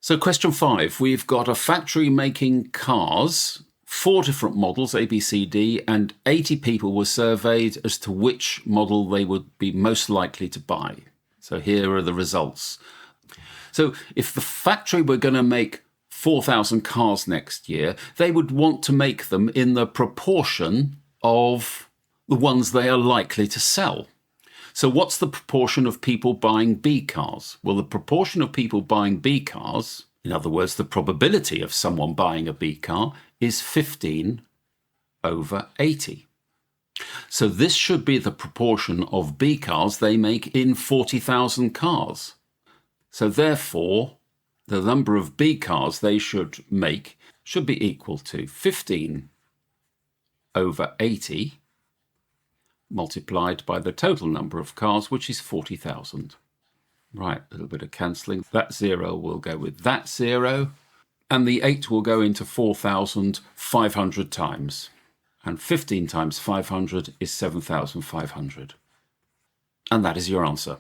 So question 5, we've got a factory making cars, 4 different models, A, B, C, D, and 80 people were surveyed as to which model they would be most likely to buy. So here are the results. So if the factory were going to make 4,000 cars next year, they would want to make them in the proportion of the ones they are likely to sell. So what's the proportion of people buying B cars? Well, the proportion of people buying B cars, in other words, the probability of someone buying a B car, is 15 over 80. So this should be the proportion of B cars they make in 40,000 cars. So therefore, the number of B cars they should make should be equal to 15 over 80 multiplied by the total number of cars, which is 40,000. Right, a little bit of cancelling. That 0 will go with that 0, and the 8 will go into 4,500 times. And 15 times 500 is 7,500. And that is your answer.